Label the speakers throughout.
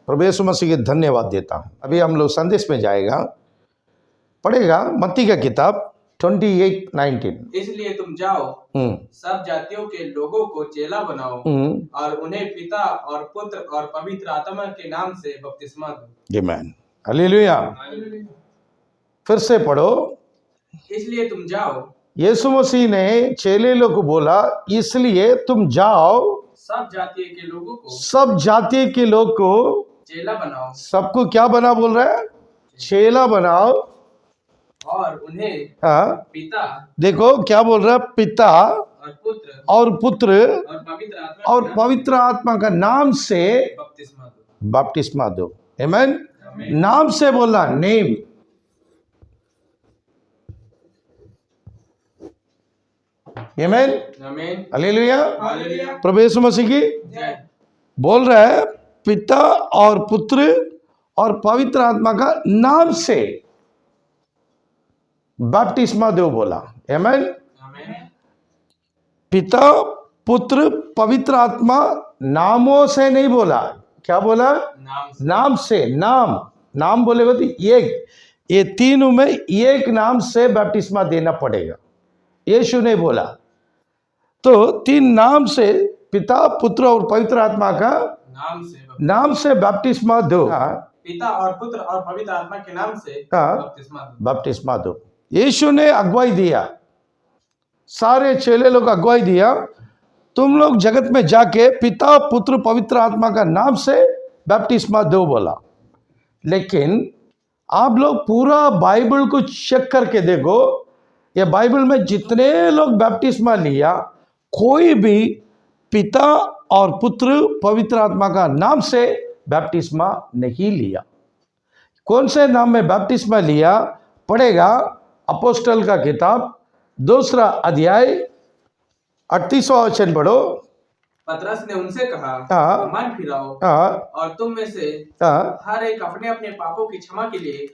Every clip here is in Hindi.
Speaker 1: प्रभु यीशु मसीह के धन्यवाद देता हूँ। अभी हम लोग संदेश में जाएगा, पढ़ेगा मत्ती का किताब 28:19।
Speaker 2: इसलिए तुम जाओ, सब जातियों के लोगों को चेला बनाओ और उन्हें पिता और पुत्र और पवित्र आत्मा के नाम से बपतिस्मा दो।
Speaker 1: आमीन, हालेलुया। फिर से पढ़ो।
Speaker 2: इसलिए तुम जाओ,
Speaker 1: यीशु मसीह ने चेले लोग को बोला, इसलिए तुम जाओ,
Speaker 2: सब जातियों के लोगों को,
Speaker 1: सब जाति के लोग को
Speaker 2: चेला बनाओ।
Speaker 1: सबको क्या बना बोल रहा है? चेला बनाओ
Speaker 2: और उन्हें पिता,
Speaker 1: देखो क्या बोल रहा है, पिता और पुत्र और पवित्र आत्मा का नाम से बपतिस्मा दो। आमीन। नाम से बोलना, नेम। आमीन, हालेलुया। प्रभु यीशु मसीह की बोल रहा है, पिता और पुत्र और पवित्र आत्मा का नाम से बपतिस्मा दो बोला। आमीन। पिता पुत्र पवित्र आत्मा, नामों से नहीं बोला। क्या बोला? नाम से। नाम बोलेगा तो एक, ये तीनों में एक नाम से बपतिस्मा देना पड़ेगा। यीशु ने बोला तो तीन नाम से, पिता पुत्र और पवित्र आत्मा का नाम से बपतिस्मा दो।
Speaker 2: पिता और पुत्र और पवित्र आत्मा के नाम से
Speaker 1: बपतिस्मा दो। यीशु ने अगुवाई दिया, सारे चेले लोग अगुवाई दिया, तुम लोग जगत में जाके पिता पुत्र पवित्र आत्मा का नाम से बपतिस्मा दो बोला। लेकिन आप लोग पूरा बाइबल को चेक करके देखो, ये बाइबल में जितने लोग बपतिस्मा लिया, कोई भी पिता और पुत्र पवित्र आत्मा का नाम से बपतिस्मा नहीं लिया। कौन से नाम में बपतिस्मा लिया? पढ़ेगा अपोस्टल का किताब 2 अध्याय 38वां वचन पढ़ो।
Speaker 2: पतरस ने उनसे कहा, मन फिराओ और तुम में से हर एक अपने अपने पापों की क्षमा के लिए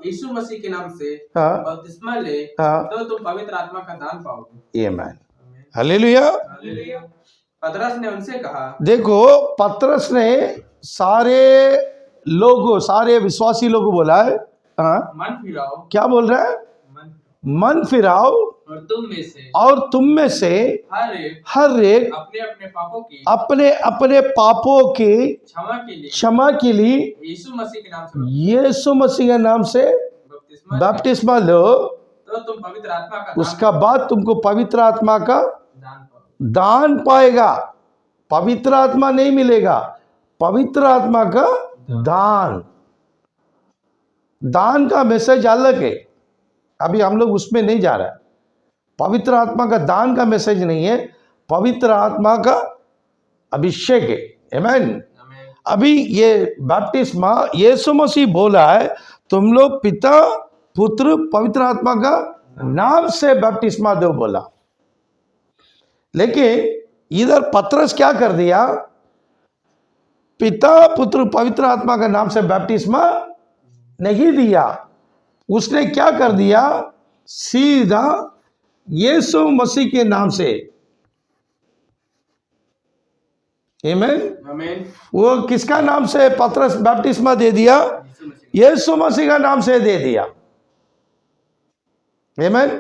Speaker 2: यीशु मसीह के नाम से बपतिस्मा ले, तो तुम पवित्र आत्मा का दान पाओगे। आमीन,
Speaker 1: हालेलुया।
Speaker 2: पतरस ने उनसे कहा,
Speaker 1: देखो पतरस ने सारे लोगों, सारे विश्वासी लोगों को बोला है,
Speaker 2: मन फिराओ। क्या
Speaker 1: बोल रहा है? मन फिराओ और तुम में से हर एक अपने अपने पापों की क्षमा के लिए यीशु मसीह के नाम से बपतिस्मा लो,
Speaker 2: तो तुम पवित्र आत्मा का
Speaker 1: उसका बाद तुमको पवित्र आत्मा का दान पाएगा। पवित्र आत्मा नहीं मिलेगा, पवित्र आत्मा का दान। दान का मैसेज अलग है, अभी हम लोग उसमें नहीं जा रहा है। पवित्र आत्मा का दान का मैसेज नहीं है, पवित्र आत्मा का अभिषेक है। आमीन। अभी ये बपतिस्मा यीशु मसीह बोला है, तुम लोग पिता पुत्र पवित्र आत्मा का नाम से बपतिस्मा दो बोला। लेकिन इधर पतरस क्या कर दिया? पिता पुत्र पवित्र आत्मा का नाम से बपतिस्मा नहीं दिया, उसने क्या कर दिया? सीधा यीशु मसीह के नाम से। आमीन। वो किसका नाम से पतरस बपतिस्मा दे दिया? यीशु मसीह का नाम से दे दिया। आमीन।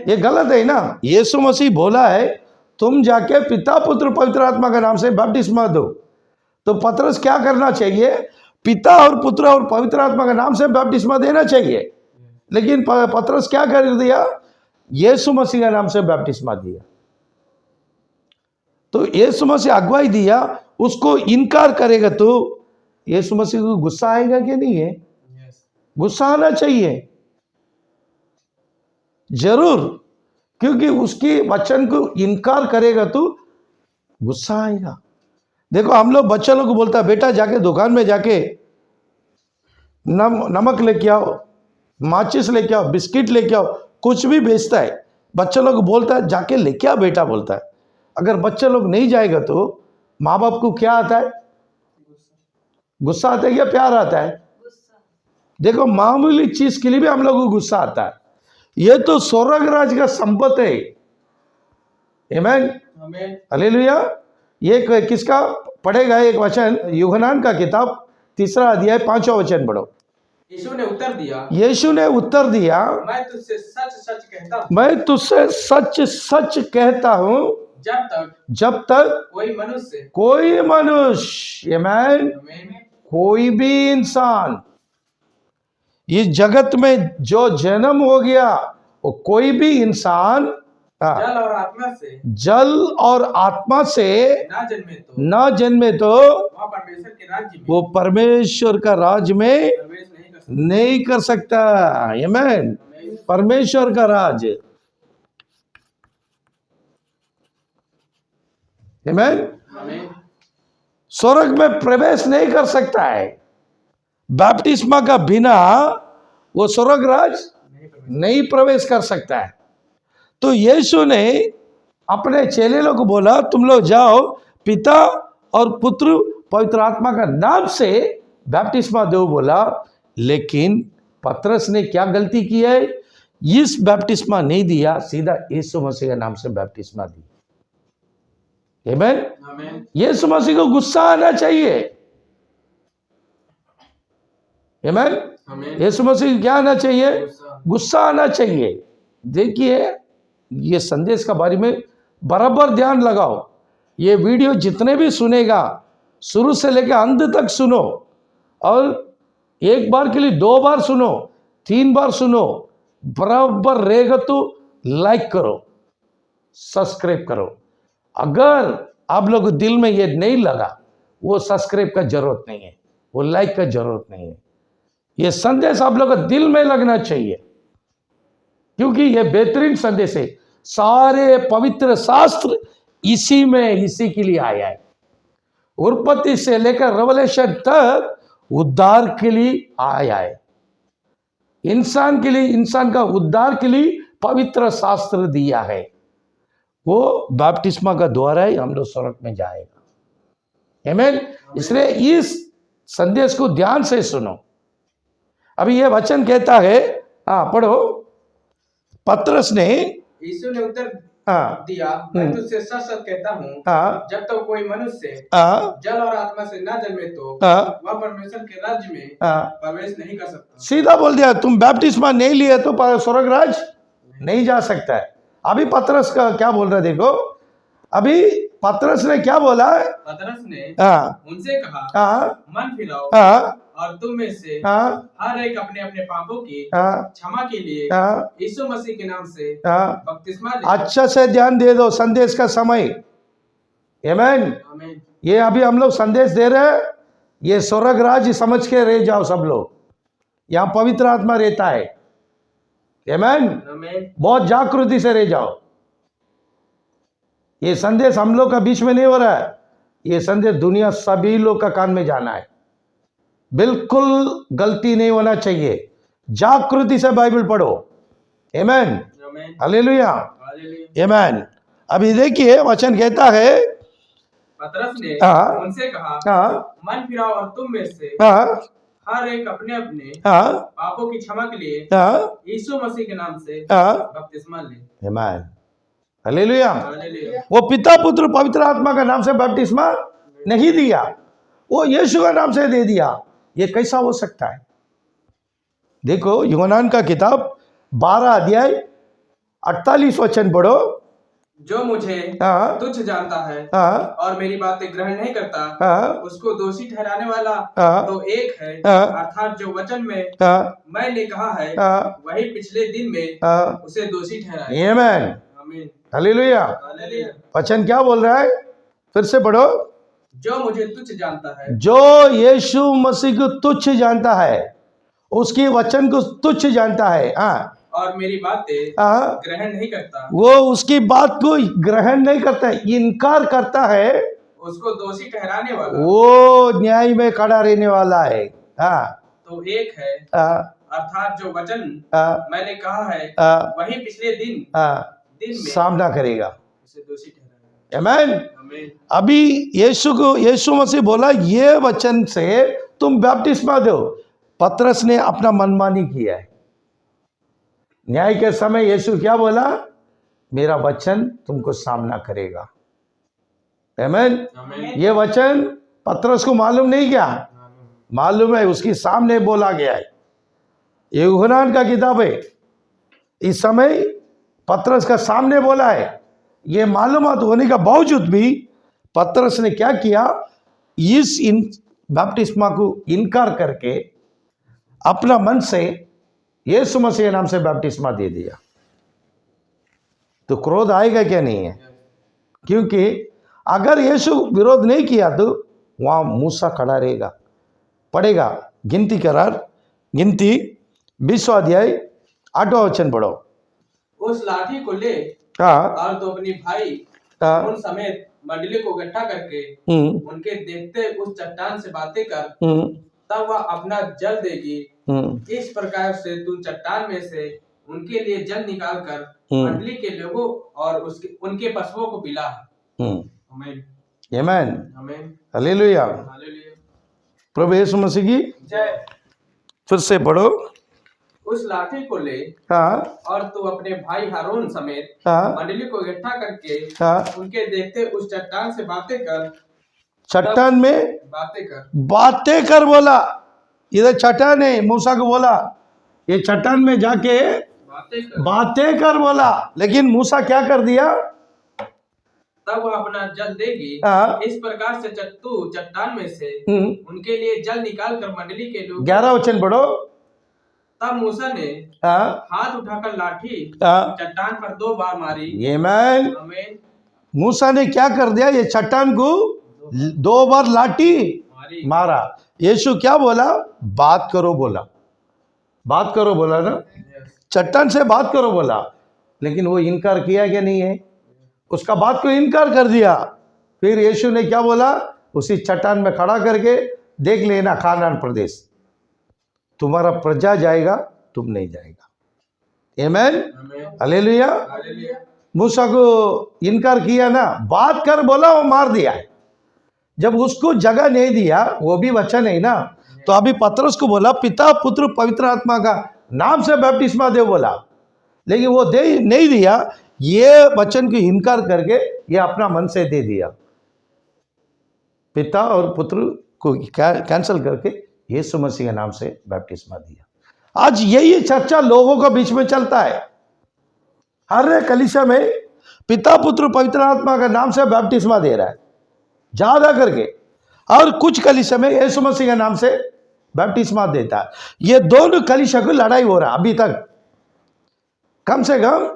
Speaker 1: ये गलत है ना? यीशु मसीह बोला है तुम जाके पिता पुत्र पवित्र आत्मा का नाम से बपतिस्मा दो, तो पतरस क्या करना चाहिए? पिता और पुत्र और पवित्र आत्मा का नाम से बपतिस्मा देना चाहिए। लेकिन पतरस क्या कर दिया? यीशु मसीह का नाम से बपतिस्मा दिया। तो यीशु मसीह अगुवाई दिया, उसको इनकार करेगा तो यीशु मसीह को गुस्सा आएगा कि नहीं है? गुस्सा आना चाहिए जरूर, क्योंकि उसकी वचन को इनकार करेगा तो गुस्सा आएगा। देखो हम लोग बच्चा लोग को बोलता है, बेटा जाके दुकान में जाके नमक लेके आओ, माचिस लेके आओ, बिस्किट लेके आओ, कुछ भी बेचता है, बच्चा लोग बोलता है जाके लेके आओ बेटा बोलता है। अगर बच्चा लोग नहीं जाएगा तो माँ बाप को क्या आता है? गुस्सा आता है या प्यार आता है? देखो मामूली चीज के लिए भी हम लोग को गुस्सा आता है। ये तो स्वर्गराज का संपत है। आमीन, हालेलुया। ये किसका पढ़ेगा? एक वचन यूहन्ना का किताब 3 अध्याय 5वां वचन पढ़ो।
Speaker 2: यीशु ने उत्तर दिया,
Speaker 1: यीशु ने उत्तर दिया,
Speaker 2: मैं तुझसे सच सच कहता हूँ,
Speaker 1: मैं तुझसे सच सच कहता हूँ, जब तक कोई मनुष्य आमेन, कोई भी इंसान इस जगत में जो जन्म हो गया, वो कोई भी इंसान जल और आत्मा से ना जन्मे तो वो परमेश्वर का राज में नहीं कर सकता। आमेन। परमेश्वर का राज, आमेन, स्वर्ग में प्रवेश नहीं कर सकता है। बपतिस्मा का बिना वो स्वर्ग राज नहीं प्रवेश कर सकता है। तो यीशु ने अपने चेले लोग को बोला, तुम लोग जाओ, पिता और पुत्र पवित्र आत्मा का नाम से बपतिस्मा दो बोला। लेकिन पतरस ने क्या गलती की है? इस बपतिस्मा नहीं दिया, सीधा यीशु मसीह के नाम से बपतिस्मा दी। आमेन। यीशु मसीह को गुस्सा आना चाहिए। आमेन। यीशु मसीह को क्या आना चाहिए? गुस्सा आना चाहिए। देखिए, ये संदेश का बारे में बराबर ध्यान लगाओ। ये वीडियो जितने भी सुनेगा, शुरू से लेकर अंत तक सुनो, और एक बार के लिए 2 बार सुनो, 3 बार सुनो, बराबर रहेगा तो लाइक करो, सब्सक्राइब करो। अगर आप लोग दिल में ये नहीं लगा, वो सब्सक्राइब का जरूरत नहीं है, वो लाइक का जरूरत नहीं है। ये संदेश आप लोग को दिल में लगना चाहिए, क्योंकि ये बेहतरीन संदेश है। सारे पवित्र शास्त्र इसी के लिए आया है। उत्पत्ति से लेकर रेवलेशन तक उद्धार के लिए आया है। इंसान के लिए, इंसान का उद्धार के लिए पवित्र शास्त्र दिया है। वो बपतिस्मा का द्वारा ही हम लोग स्वर्ग में जाएगा। आमेन। इसलिए इस संदेश को ध्यान से सुनो। अभी ये वचन कहता है, पढ़ो। पतरस ने,
Speaker 2: यीशु ने उत्तर दिया, मैं तुझसे सच सच कहता हूँ, जब तक कोई मनुष्य जल और आत्मा से ना जन्मे तो वह परमेश्वर के राज्य में प्रवेश नहीं कर सकता।
Speaker 1: सीधा बोल दिया, तुम बपतिस्मा नहीं लिए तो स्वर्ग राज नहीं जा सकता है। अभी पतरस का क्या बोल रहा है, देखो। अभी पतरस ने क्या बोला?
Speaker 2: पतरस ने उनसे कहा, मन फिराओ और तुम में से हर एक अपने अपने पापों की क्षमा के लिए यीशु मसीह के नाम से बपतिस्मा ले। अच्छा
Speaker 1: से ध्यान दे दो, संदेश का समय। आमेन। ये अभी हम लोग संदेश दे रहे हैं, ये स्वर्ग राज समझ के रह जाओ सब लोग। यहाँ पवित्र आत्मा रहता है। आमेन। बहुत जागृति से रह जाओ। ये संदेश हम लोग का बीच में नहीं हो रहा है, ये संदेश दुनिया सभी लोग का कान में जाना है। बिल्कुल गलती नहीं होना चाहिए। जागृति से बाइबल पढ़ो। आमेन। हालेलुया। आमेन। अभी देखिए, वचन कहता है,
Speaker 2: पतरस ने उनसे कहा, मन फिराओ और तुम में से हर एक अपने अपने पापों की क्षमा के लिए यीशु मसीह के नाम से बपतिस्मा ले।
Speaker 1: आमेन। हालेलुया। वो पिता पुत्र पवित्र आत्मा का नाम से बपतिस्मा नहीं दिया, वो यीशु का नाम से दे दिया। ये कैसा हो सकता है? देखो, यूहन्ना का किताब 12 अध्याय 48 वचन पढ़ो।
Speaker 2: जो मुझे तुच्छ जानता है और मेरी बातें ग्रहण नहीं करता, उसको दोषी ठहराने वाला तो एक है, अर्थात जो वचन में मैंने कहा है, वही पिछले दिन में उसे दोषी ठहराए।
Speaker 1: आमीन। हालेलुया। वचन क्या बोल रहा है? फिर से पढ़ो।
Speaker 2: जो मुझे तुच्छ जानता है,
Speaker 1: जो यीशु मसीह को तुच्छ जानता है, उसकी वचन को तुच्छ जानता है,
Speaker 2: और मेरी बातें ग्रहण नहीं करता,
Speaker 1: वो उसकी बात को ग्रहण नहीं करता है, इनकार करता है,
Speaker 2: उसको दोषी ठहराने वाला,
Speaker 1: वो न्याय में खड़ा रहने वाला है।
Speaker 2: तो एक है, अर्थात जो वचन मैंने कहा है, वही पिछले दिन में
Speaker 1: सामना करेगा,
Speaker 2: उसे दोषी ठहराएगा।
Speaker 1: आमीन। अभी यीशु मसीह बोला, ये वचन से तुम बपतिस्मा दो। पतरस ने अपना मनमानी किया है। न्याय के समय यीशु क्या बोला? मेरा वचन तुमको सामना करेगा। आमीन। ये वचन पतरस को मालूम नहीं क्या? मालूम है, उसके सामने बोला गया है। ये यूहन्ना का किताब है, इस समय पतरस का सामने बोला है। ये मालूमात होने का बावजूद भी पतरस ने क्या किया, इस बपतिस्मा को इनकार करके अपना मन से यीशु मसीह के नाम से बपतिस्मा दे दिया। तो क्रोध आएगा क्या? नहीं है, क्योंकि अगर यीशु विरोध नहीं किया तो वहां मूसा खड़ा रहेगा, पड़ेगा। गिनती करार, गिनती 20वां अध्याय 8वां वचन पढ़ो।
Speaker 2: उस लाठी को ले
Speaker 1: हाँ,
Speaker 2: और तो अपनी भाई
Speaker 1: हाँ,
Speaker 2: उन समेत मंडली को इकट्ठा करके उनके देखते उस चट्टान से बातें कर, तब वह अपना जल देगी। इस प्रकार से तू चट्टान में से उनके लिए जल निकाल कर मंडली के लोगों और उनके पशुओं को पिला। आमीन,
Speaker 1: आमीन,
Speaker 2: आमीन,
Speaker 1: हालेलुया।
Speaker 2: हालेलुया।
Speaker 1: प्रभु यीशु मसीह की
Speaker 2: जय।
Speaker 1: फिर से पढ़ो।
Speaker 2: उस लाठी को ले
Speaker 1: हाँ,
Speaker 2: और तू अपने भाई हारून समेत
Speaker 1: हाँ,
Speaker 2: मंडली को इकट्ठा करके
Speaker 1: हाँ,
Speaker 2: उनके देखते उस चट्टान से बातें कर,
Speaker 1: चट्टान में
Speaker 2: बातें कर
Speaker 1: बोला। इधर चट्टान है, मूसा को बोला ये चट्टान में जाके बातें कर बोला, लेकिन मूसा क्या कर दिया?
Speaker 2: तब वह अपना जल देगी।
Speaker 1: हाँ।
Speaker 2: इस प्रकार से तू चट्टान में से उनके लिए जल निकाल कर मंडली के लोग।
Speaker 1: 11 वचन पढ़ो।
Speaker 2: तब मूसा ने हाथ उठाकर लाठी चट्टान पर 2 बार मारी।
Speaker 1: आमीन। मूसा ने क्या कर दिया? ये चट्टान को 2 बार लाठी मारा। यीशु क्या बोला? बात करो बोला, बात करो बोला ना, चट्टान से बात करो बोला। लेकिन वो इनकार किया क्या? नहीं है, उसका बात को इनकार कर दिया। फिर यीशु ने क्या बोला? उसी चट्टान में खड़ा करके, देख लेना कानान प्रदेश, तुम्हारा प्रजा जाएगा, तुम नहीं जाएगा। आमीन, हालेलुया। मूसा को इनकार किया ना, बात कर बोला, वो मार दिया। जब उसको जगह नहीं दिया, वो भी वचन है ना, तो अभी पतरस को बोला पिता पुत्र पवित्र आत्मा का नाम से बपतिस्मा दे बोला, लेकिन वो दे नहीं दिया। ये वचन को इनकार करके ये अपना मन से दे दिया। पिता और पुत्र को कैंसिल करके यीशु मसीह के नाम से बपतिस्मा दिया। आज यही चर्चा लोगों के बीच में चलता है। हर एक कलीसिया में पिता पुत्र पवित्र आत्मा का नाम से बपतिस्मा दे रहा है ज्यादा करके, और कुछ कलीसिया में यीशु मसीह के नाम से बपतिस्मा देता है। ये दोनों कलीसिया को लड़ाई हो रहा है अभी तक, कम से कम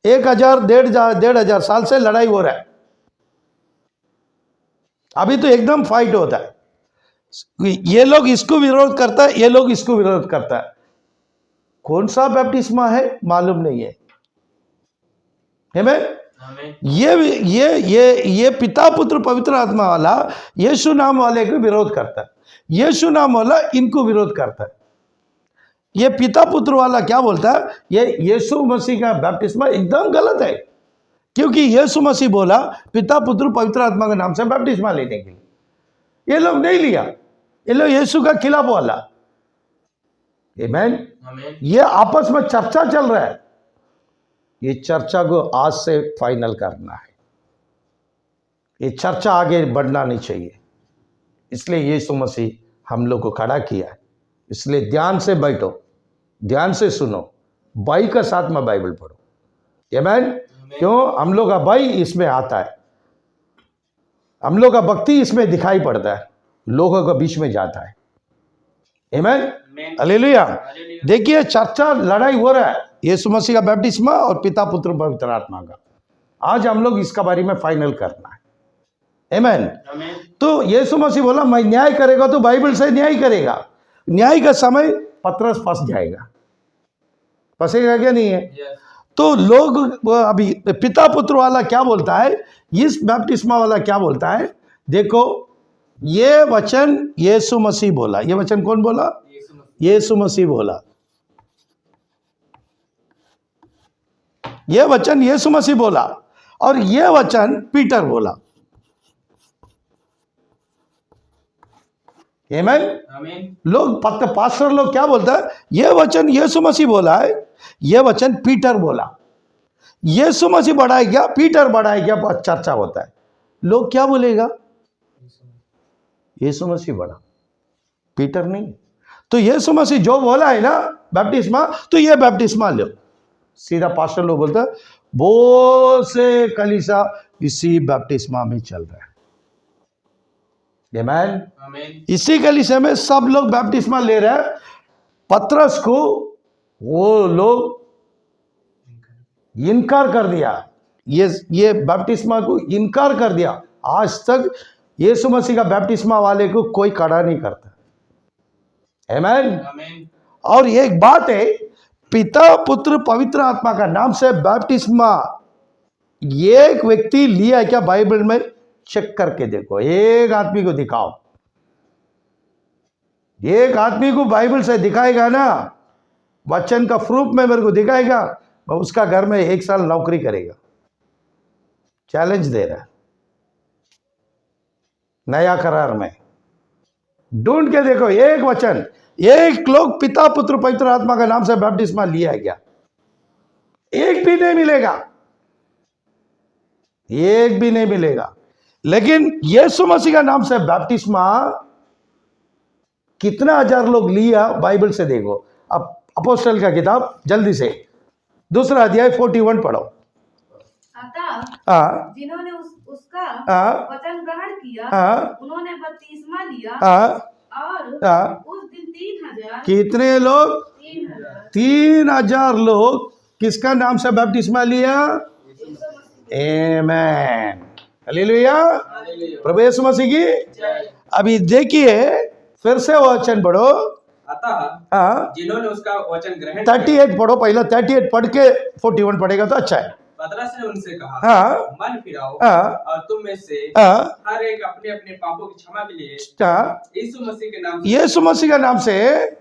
Speaker 1: 1,000-1,500 साल से लड़ाई हो रहा है। अभी तो एकदम फाइट होता है, ये लोग इसको विरोध करता है, ये लोग इसको विरोध करता है। कौन सा बपतिस्मा है मालूम नहीं है। ये पिता पुत्र पवित्र आत्मा वाला यीशु नाम वाले को विरोध करता है, यीशु नाम वाला इनको विरोध करता है। ये पिता पुत्र वाला क्या बोलता है? ये यीशु मसीह का बपतिस्मा एकदम गलत है, क्योंकि यीशु मसीह बोला पिता पुत्र पवित्र आत्मा के नाम से बपतिस्मा लेने के लिए। ये लोग नहीं लिया, ये लोग यीशु का खिलाफ वाला। आमीन। ये आपस में चर्चा चल रहा है, ये चर्चा को आज से फाइनल करना है। ये चर्चा आगे बढ़ना नहीं चाहिए, इसलिए यीशु मसीह हम लोग को खड़ा किया है। इसलिए ध्यान से बैठो, ध्यान से सुनो, भाई का साथ में बाइबल पढ़ो। आमीन। क्यों? हम लोग का भाई इसमें आता है, हम लोग का भक्ति इसमें दिखाई पड़ता है, लोगों के बीच में जाता है। आमीन, हालेलुया। देखिए चर्चा लड़ाई हो रहा है यीशु मसीह का बपतिस्मा और पिता पुत्र पवित्र आत्मा का। आज हम लोग इसका बारे में फाइनल करना है। आमीन। तो यीशु मसीह बोला मैं न्याय करेगा तो बाइबल से न्याय करेगा। न्याय का समय पतरस फंस जाएगा, फंसेगा क्या? नहीं है। तो लोग अभी पिता पुत्र वाला क्या बोलता है, इस बपतिस्मा वाला क्या बोलता है? देखो ये वचन यीशु मसीह बोला। ये वचन कौन बोला? यीशु मसीह बोला। ये वचन यीशु मसीह बोला और ये वचन पीटर बोला। आमीन। लोग पास्टर लोग क्या बोलता है? ये वचन यीशु मसीह बोला है, ये वचन पीटर बोला। यीशु मसीह बढ़ाए क्या, पीटर बढ़ाए क्या, चर्चा होता है। लोग क्या बोलेगा? यीशु मसीह बढ़ा। पीटर नहीं। तो यीशु मसीह जो बोला है ना बैप्टिस्मा, तो ये बैप्टिस्मा लो। सीधा पास्टर लोग बोलते हैं बहुत से कलीसिया इसी बैप्टिस्मा में चल रहा है। आमीन।
Speaker 2: आमीन।
Speaker 1: इसी कलीसिया में सब लोग बैप्टिस्मा ले रहे हैं। पतरस को वो लोग इनकार कर दिया, ये बैप्टिस्मा को इनकार कर दिया। आज तक यीशु मसीह का बैप्टिस्मा वाले को कोई खड़ा नहीं करता। आमीन।
Speaker 2: आमीन।
Speaker 1: और एक बात है, पिता पुत्र पवित्र आत्मा का नाम से बैप्टिस्मा एक व्यक्ति लिया है क्या बाइबल में? चेक करके देखो, एक आदमी को दिखाओ। एक आदमी को बाइबल से दिखाएगा ना, वचन का प्रूफ में मेरे को दिखाएगा, मैं उसका घर में 1 साल नौकरी करेगा। चैलेंज दे रहा है नया करार में। ढूंढ के देखो एक वचन, एक लोग पिता पुत्र पवित्र आत्मा का नाम से बैप्टिस्मा लिया है क्या? एक भी नहीं मिलेगा, एक भी नहीं मिलेगा। लेकिन यीशु मसीह का नाम से बैप्टिस्मा कितना हजार लोग लिया बाइबल से देखो। अब अपोस्टल का किताब जल्दी से 2 अध्याय 41 पढ़ो।
Speaker 3: अतः जिन्होंने उसका वचन ग्रहण किया उन्होंने बपतिस्मा लिया और उस दिन 3000
Speaker 1: कितने लोग? 3000 लोग किसका नाम से बैप्टिस्मा लिया? आमीन, हालेलुया, प्रभु यीशु मसीह की। अभी देखिए फिर से वचन पढ़ो।
Speaker 2: अतः जिन्होंने उसका वचन ग्रहण
Speaker 1: 38 पढ़ो, पहला 38 पढ़ के 41 पढ़ेगा तो अच्छा है।
Speaker 2: पतरस ने उनसे कहा, मन फिराओ और तुम में से हर एक अपने अपने पापों की क्षमा के लिए यीशु मसीह के नाम से,
Speaker 1: यीशु मसीह का नाम से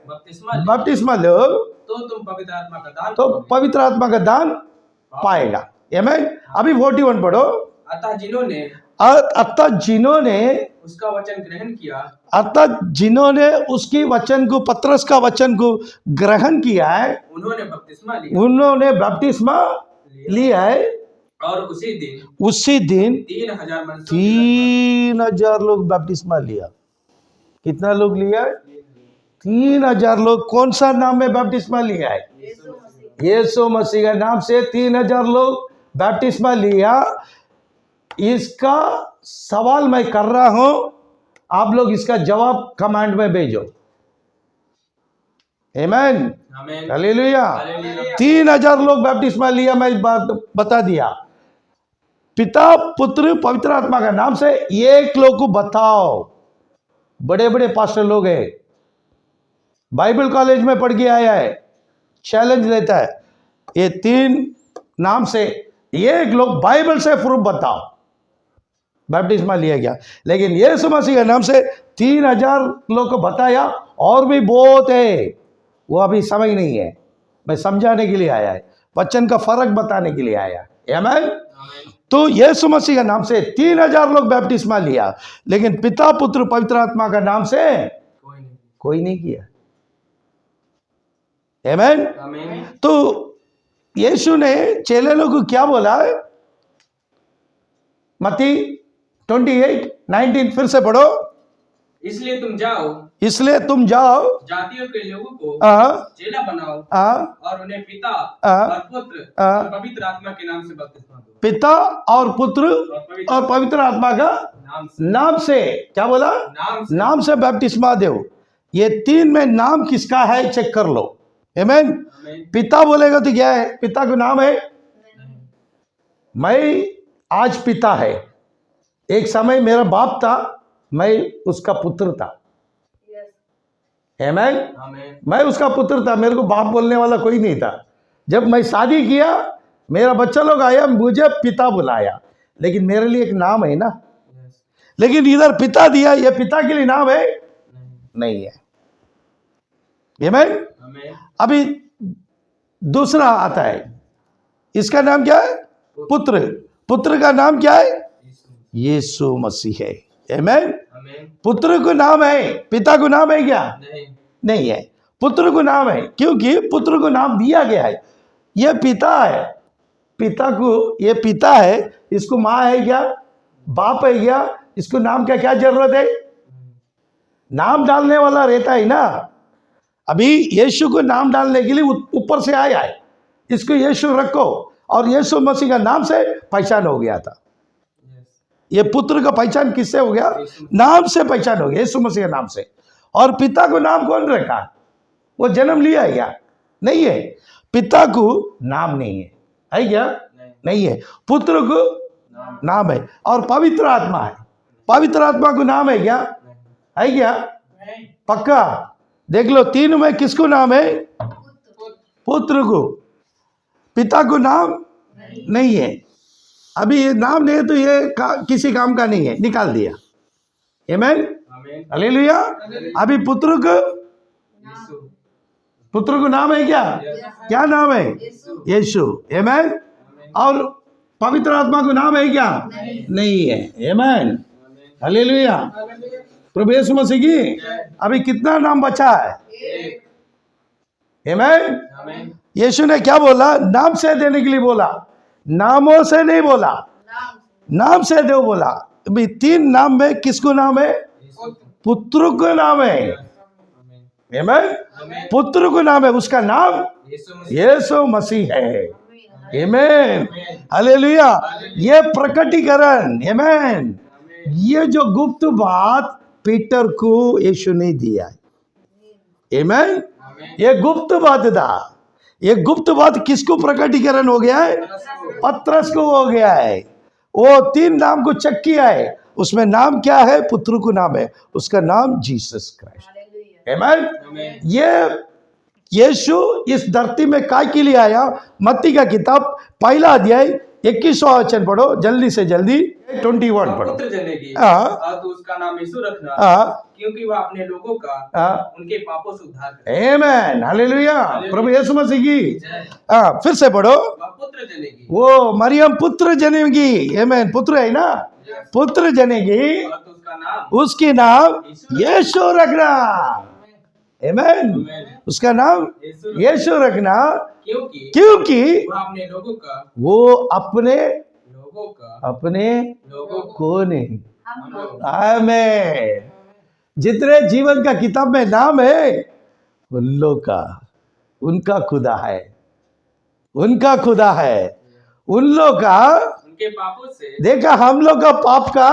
Speaker 1: बपतिस्मा लो,
Speaker 2: तो तुम पवित्र आत्मा का दान
Speaker 1: तो पवित्र आत्मा का दान पाएगा। आमीन। अभी 41 पढ़ो।
Speaker 2: अतः
Speaker 1: जिन्होंने
Speaker 2: उसका वचन ग्रहण किया,
Speaker 1: अतः जिन्होंने उसकी वचन को, पतरस का वचन को ग्रहण किया है,
Speaker 2: उन्होंने बपतिस्मा
Speaker 1: लिया है।
Speaker 2: और उसी दिन
Speaker 1: 3000 लोग बैप्टिस्मा लिया। कितना लोग लिया? 3000 लोग। कौन सा नाम में बैप्टिस्मा लिया है? यीशु मसीह का नाम से 3000 लोग बैप्टिस्मा लिया। इसका सवाल मैं कर रहा हूं, आप लोग इसका जवाब कमेंट में भेजो। आमीन, हालेलुया। 3000 लोग बैप्टिस्मा लिया, मैं बात बता दिया। पिता पुत्र पवित्र आत्मा का नाम से एक लोग को बताओ। बड़े बड़े पास्टर लोग हैं, बाइबल कॉलेज में पढ़ के आया है, चैलेंज लेता है, ये 3 नाम से एक लोग बाइबल से प्रूफ बताओ बैप्टिस्मा लिया गया। लेकिन यीशु मसीह के नाम से 3000 लोग को बताया, और भी बहुत है, वो अभी समझ नहीं है। मैं समझाने के लिए आया है, वचन का फर्क बताने के लिए आया है। आमीन। तो यीशु मसीह के नाम से 3000 लोग बैप्टिस्मा लिया, लेकिन पिता पुत्र पवित्र आत्मा का नाम से कोई नहीं किया। आमीन। तो यीशु ने चेले लोगों को क्या बोला? मत्ती 28:19 फिर से पढ़ो।
Speaker 2: इसलिए तुम जाओ जातियों के लोगों को चेला बनाओ और उन्हें पिता और पुत्र और पवित्र आत्मा के नाम से बपतिस्मा दो।
Speaker 1: पिता और पुत्र और पवित्र आत्मा का नाम से क्या बोला? नाम से बैप्टिस्मा दो। ये 3 में नाम किसका है चेक कर लो। आमीन। पिता बोलेगा तो क्या है? पिता का नाम है, मैं आज पिता है, एक समय मेरा बाप था, मैं उसका पुत्र था। आमीन। मैं उसका पुत्र था, मेरे को बाप बोलने वाला कोई नहीं था। जब मैं शादी किया, मेरा बच्चा लोग आया, मुझे पिता बुलाया, लेकिन मेरे लिए एक नाम है ना। लेकिन इधर पिता दिया, ये पिता के लिए नाम है नहीं है। आमीन। अभी दूसरा आता है, इसका नाम क्या है? पुत्र। पुत्र का नाम क्या है? यीशु मसीह है। आमीन। पुत्र को नाम है, पिता को नाम है क्या? नहीं है। पुत्र को नाम है, क्योंकि पुत्र को नाम दिया गया है। यह पिता है, पिता को, ये पिता है, इसको माँ है क्या? बाप है क्या? इसको नाम का क्या जरूरत है? नाम डालने वाला रहता है ना। अभी यीशु को नाम डालने के लिए ऊपर से आया है, इसको यीशु रखो, और यीशु मसीह का नाम से पहचान हो गया था। ये पुत्र का पहचान किससे हो गया? नाम से पहचान हो गया, यीशु मसीह के नाम से। और पिता को नाम कौन रखा? वो जन्म लिया है क्या? नहीं है। पिता को नाम नहीं है क्या? नहीं है। पुत्र को नाम है, और पवित्र आत्मा है। पवित्र आत्मा को नाम है क्या? है क्या? पक्का देख लो, तीन में किसको नाम है? पुत्र को। पिता को नाम नहीं है। अभी ये नाम नहीं है तो ये किसी काम का नहीं है, निकाल दिया। आमीन, हालेलुया। अभी पुत्र को नाम है क्या? क्या नाम है? यीशु। आमीन। और पवित्र आत्मा को नाम है क्या? नहीं है। आमीन, हालेलुया। प्रभु यीशु मसीह की अभी कितना नाम बचा है? आमीन। यीशु ने क्या बोला? नाम से देने के लिए बोला, नामों से नहीं बोला, नाम से दो बोला। अभी तीन नाम में किसको नाम है? पुत्र को नाम है। आमीन। पुत्र को नाम है, उसका नाम यीशु मसीह है। आमीन, हालेलुया। ये प्रकटीकरण, आमीन, ये जो गुप्त बात पीटर को यीशु ने दिया है। आमीन। ये गुप्त बात था। ये गुप्त बात किसको प्रकटीकरण हो गया है? पतरस को हो गया है। वो तीन नाम को चेक किया है, उसमें नाम क्या है? पुत्र को नाम है, उसका नाम जीसस क्राइस्ट। आमीन। ये यीशु इस धरती में काय के लिए आया? मत्ती का किताब पहला अध्याय 21वां वचन पढ़ो, जल्दी से जल्दी। 21 पढ़ो।
Speaker 2: पुत्र जनेगी तो उसका नाम यीशु रखना, क्योंकि वह अपने लोगों का उनके पापों से उद्धार करे।
Speaker 1: आमीन, हालेलुया। प्रभु यीशु मसीह की। फिर से पढ़ो।
Speaker 2: पुत्र जनेगी,
Speaker 1: वो मरियम पुत्र जनेगी। आमीन, पुत्र है ना? पुत्र जनेगी, उसकी नाम यीशु रखना। आमीन, उसका नाम यीशु रखना, क्योंकि वो अपने लोगों को नहीं। आमीन। जितने जीवन का किताब में नाम है उन लोग का, उनका खुदा है, उनका खुदा है, उन लोग का,
Speaker 2: उनके पापों से
Speaker 1: देखा, हम लोग का पाप का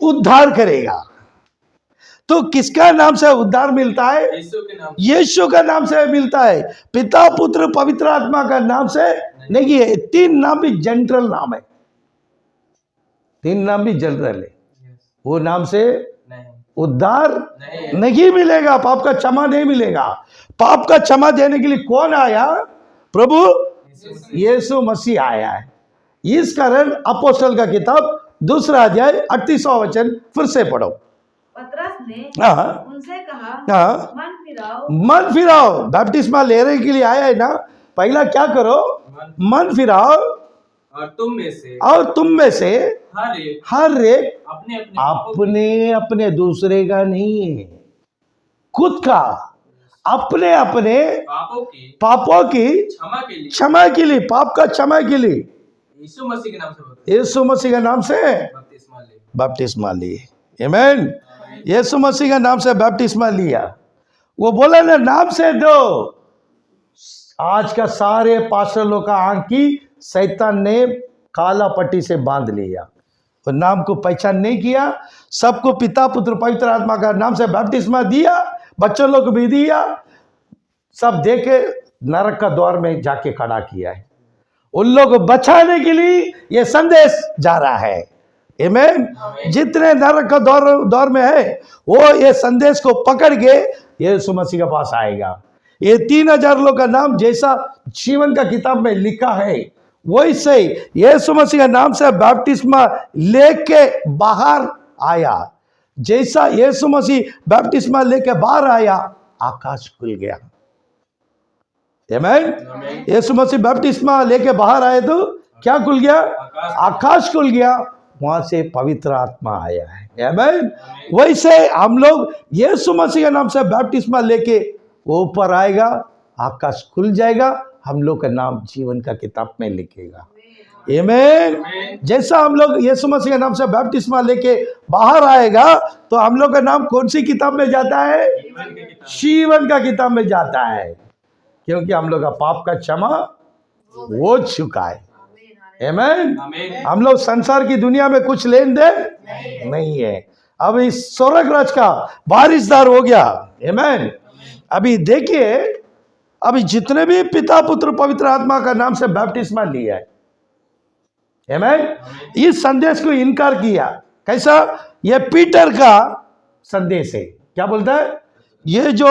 Speaker 1: उद्धार करेगा। तो किसका नाम से उद्धार मिलता है? यीशु का नाम से मिलता है। पिता, पुत्र, पवित्र आत्मा का नाम से नहीं है। तीन नाम भी जनरल नाम है, तीन नाम भी जनरल है। वो नाम से उद्धार नहीं मिलेगा, पाप का क्षमा नहीं मिलेगा। पाप का क्षमा देने के लिए कौन आया? प्रभु यीशु मसीह आया है। इस कारण अपोस्तल का किताब दूसरा अध्याय 38वां वचन फिर से पढ़ो।
Speaker 3: पतरस ने उनसे कहा,
Speaker 1: मन फिराओ। बपतिस्मा लेने के लिए आया है ना, पहला क्या करो? मन फिराओ,
Speaker 2: और तुम में से
Speaker 1: हर एक अपने अपने दूसरे का नहीं है, खुद का, अपने अपने पापों की क्षमा के लिए, पाप का क्षमा के लिए
Speaker 2: यीशु मसीह
Speaker 1: के नाम से बपतिस्मा लिए। आमीन। यीशु मसीह का नाम से बपतिस्मा लिया। वो बोला ना, नाम से दो। आज का सारे पास्टर लोग का आंख की शैतान ने काला पट्टी से बांध लिया, वो नाम को पहचान नहीं किया। सबको पिता, पुत्र, पवित्र आत्मा का नाम से बपतिस्मा दिया, बच्चों लोग को भी दिया, सब देके नरक का द्वार में जाके खड़ा किया है। उन लोग को बचाने के लिए ये संदेश जा रहा है। आमीन। जितने नरक का दौर में है, वो ये संदेश को पकड़ के यीशु मसीह के पास आएगा। ये 3000 लोग का नाम जैसा जीवन का किताब में लिखा है, वैसे यीशु मसीह के नाम से बपतिस्मा लेके बाहर आया। जैसा यीशु मसीह बपतिस्मा लेके बाहर आया, आकाश खुल गया। आमीन। यीशु मसीह बपतिस्मा लेके बाहर आए तो क्या खुल गया? आकाश खुल गया। वहां से पवित्र आत्मा आया है। आमीन। वैसे हम लोग यीशु मसीह के नाम से बपतिस्मा लेके ऊपर आएगा, आकाश खुल जाएगा, हम लोग का नाम जीवन का किताब में लिखेगा। आमेन। जैसा हम लोग यीशु मसीह के नाम से बपतिस्मा लेके बाहर आएगा तो हम लोग का नाम कौन सी किताब में जाता है? जीवन का किताब में जाता है, क्योंकि हम लोग का पाप का क्षमा हो चुका है। आमेन। हम लोग संसार की दुनिया में कुछ लेन देन नहीं है। अब इस स्वर्ग राज का वारिसदार हो गया। आमेन। अभी देखिए, अभी जितने भी पिता पुत्र पवित्र आत्मा का नाम से बपतिस्मा लिया है, आमेन, इस संदेश को इनकार किया। कैसा? ये पीटर का संदेश है। क्या बोलता है? ये जो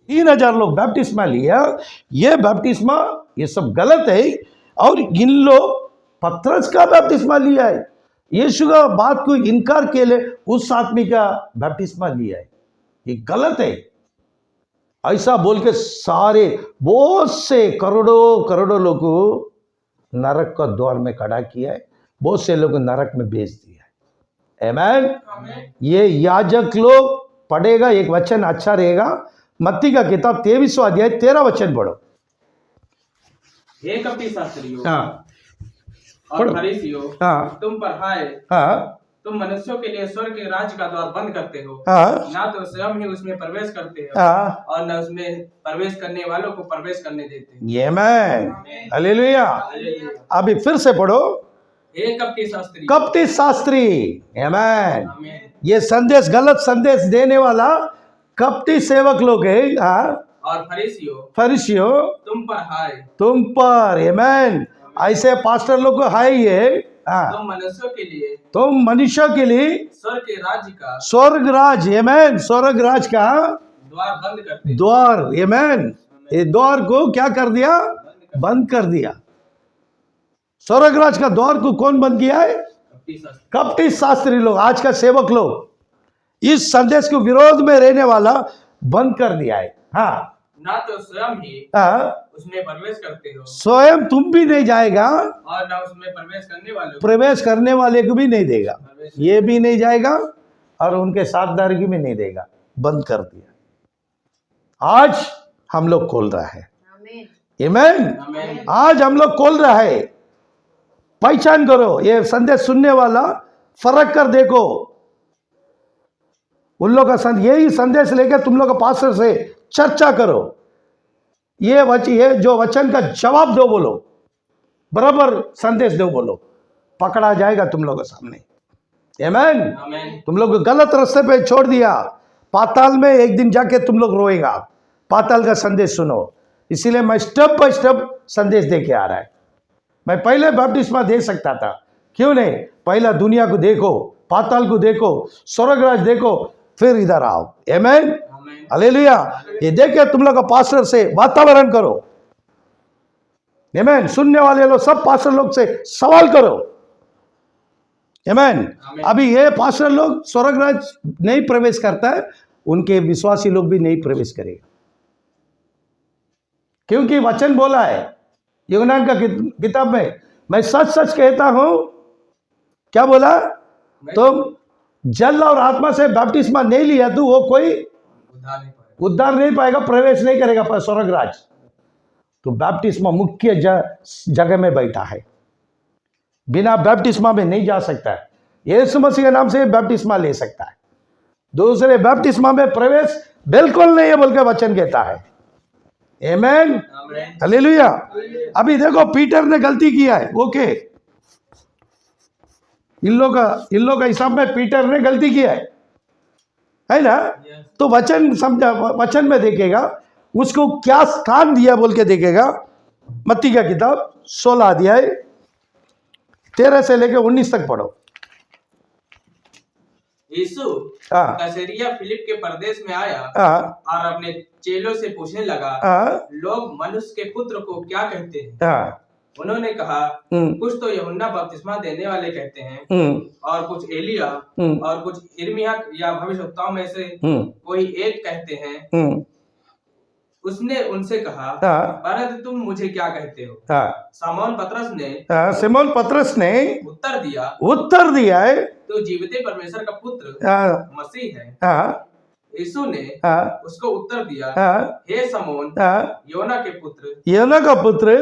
Speaker 1: 3000 लोग बपतिस्मा लिया, ये बपतिस्मा ये सब गलत है, और इन लोग पतरस का बपतिस्मा लिया है, यीशु का बात को इनकार के लिए उस आदमी का बपतिस्मा लिया है, ये गलत है। ऐसा बोल के सारे बहुत से करोड़ों लोग को नरक का द्वार में खड़ा किया है, बहुत से लोग नरक में भेज दिया है। आमेन। ये याजक लोग पढ़ेगा, एक वचन अच्छा रहेगा। मत्ती का किताब 23वां अध्याय 13 वचन पढ़ो।
Speaker 2: हे कपटी शास्त्रियों
Speaker 1: हाँ,
Speaker 2: और फरीसियों,
Speaker 1: हाँ,
Speaker 2: तुम पर हाय,
Speaker 1: हाँ,
Speaker 2: तुम मनुष्यों के लिए स्वर्ग के राज्य का द्वार बंद करते हो।
Speaker 1: हाँ,
Speaker 2: ना तो स्वयं ही उसमें प्रवेश करते हो,
Speaker 1: हाँ,
Speaker 2: और न उसमें प्रवेश करने वालों को प्रवेश करने देते हो।
Speaker 1: ये मैं हालेलुया। अभी फिर से पढ़ो।
Speaker 2: हे कपटी शास्त्री,
Speaker 1: कपटी शास्त्री। आमेन।
Speaker 2: आमीन।
Speaker 1: ये संदेश, गलत संदेश देने वाला कपटी सेवक लोग है। हाँ,
Speaker 2: और
Speaker 1: फरीसियों,
Speaker 2: तुम पर हाय,
Speaker 1: तुम पर। आमेन। ऐसे पास्टर लोग को हाय है। हाँ,
Speaker 2: तुम मनुष्यों के लिए,
Speaker 1: तुम मनुष्य के लिए
Speaker 2: स्वर्ग के राज्य का
Speaker 1: स्वर्ग राज, आमेन, स्वर्ग राज का
Speaker 2: द्वार बंद करते हो।
Speaker 1: द्वार, आमेन, ये द्वार को क्या कर दिया? बंद कर दिया। स्वर्ग राज का द्वार को कौन बंद किया है? कपटी शास्त्री लोग, आज का सेवक लोग इस संदेश के विरोध में रहने वाला बंद कर दिया है। हाँ,
Speaker 2: ना तो स्वयं ही
Speaker 1: हाँ,
Speaker 2: उसमें प्रवेश करते हो,
Speaker 1: स्वयं तुम भी नहीं जाएगा,
Speaker 2: और ना उसमें
Speaker 1: प्रवेश करने वाले को भी नहीं देगा, ये भी नहीं जाएगा, और उनके साथदार की भी नहीं देगा। बंद कर दिया। आज हम लोग खोल रहा है। आमीन। आज हम लोग खोल रहा है। पहचान करो, ये संदेश सुनने वाला फर्क कर देखो। उन लोग का यही संदेश लेकर तुम लोग पास्टर से चर्चा करो। ये जो वचन का जवाब दो, बोलो, बराबर संदेश दो, बोलो, पकड़ा जाएगा तुम लोगों के सामने। आमीन। तुम लोग गलत रास्ते पे छोड़ दिया, पाताल में एक दिन जाके तुम लोग रोएगा। पाताल का संदेश सुनो। इसीलिए मैं स्टेप बाय स्टेप संदेश दे के आ रहा है। मैं पहले बपतिस्मा दे सकता था, क्यों नहीं? पहला दुनिया को देखो, पाताल को देखो, स्वर्ग राज देखो, फिर इधर आओ। आमीन। हालेलुया। ये देखे तुम लोग का पास्टर से वातावरण करो। आमीन। सुनने वाले लोग सब पास्टर लोग से सवाल करो। आमीन। अभी ये पास्टर लोग स्वर्ग राज नहीं प्रवेश करता है, उनके विश्वासी लोग भी नहीं प्रवेश करेगा, क्योंकि वचन बोला है यूनान का किताब में, मैं सच सच कहता हूं, क्या बोला? तुम जल और आत्मा से बपतिस्मा नहीं लिया तो वो कोई उद्धार नहीं पाएगा, प्रवेश नहीं करेगा स्वर्ग राज। तो बपतिस्मा मुख्य जगह में बैठा है, बिना बपतिस्मा में नहीं जा सकता है। यीशु मसीह के नाम से बपतिस्मा ले सकता है, दूसरे बपतिस्मा में प्रवेश बिल्कुल नहीं है बोल के वचन कहता है। आमीन। हालेलुया। अभी देखो, पीटर ने गलती किया है। ओके, इन लोग का हिसाब में पीटर ने गलती किया है ना? तो वचन समझा, वचन में देखेगा उसको क्या स्थान दिया बोल के देखेगा। मत्ती का किताब 16 अध्याय 13 से लेकर 19 तक पढ़ो।
Speaker 2: यीशु कैसरिया फिलिप के प्रदेश में आया और अपने चेलों से पूछने लगा, लोग मनुष्य के पुत्र को क्या कहते हैं? उन्होंने कहा, कुछ तो यूहन्ना बपतिस्मा देने वाले कहते हैं, और कुछ एलिया, और कुछ यिर्मयाह या भविष्यवक्ताओं में से कोई एक कहते हैं। उसने उनसे कहा, परंतु तुम मुझे क्या कहते हो? शमौन पतरस ने उत्तर दिया है, तो जीविते परमेश्वर का पुत्र मसीह है। यीशु ने उसको उत्तर दिया, हे शमौन, योना का पुत्र,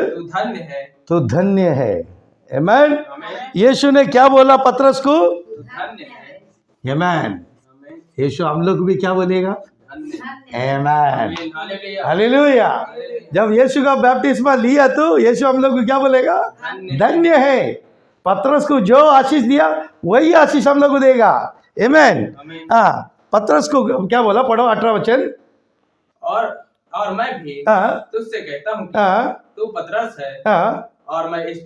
Speaker 1: तू धन्य है। आमेन।
Speaker 2: आमेन।
Speaker 1: यीशु ने क्या बोला पतरस को?
Speaker 2: तू धन्य है।
Speaker 1: आमेन।
Speaker 2: आमेन।
Speaker 1: यीशु हम लोग को भी क्या बोलेगा?
Speaker 2: धन्य।
Speaker 1: आमेन।
Speaker 2: आमीन। हालेलुया।
Speaker 1: हालेलुया। जब यीशु का बपतिस्मा लिया तो यीशु हम लोग को क्या बोलेगा?
Speaker 2: धन्य।
Speaker 1: धन्य है। पतरस को जो आशीष दिया वही आशीष हम लोग को देगा। आमेन।
Speaker 2: आमीन।
Speaker 1: हाँ, पतरस को क्या बोला? पढ़ो 18 वचन।
Speaker 2: और मैं भी
Speaker 1: हाँ।
Speaker 2: तुझसे कहता हूँ कि
Speaker 1: हाँ।
Speaker 2: तू पतरस है,
Speaker 1: हाँ,
Speaker 2: और मैं इस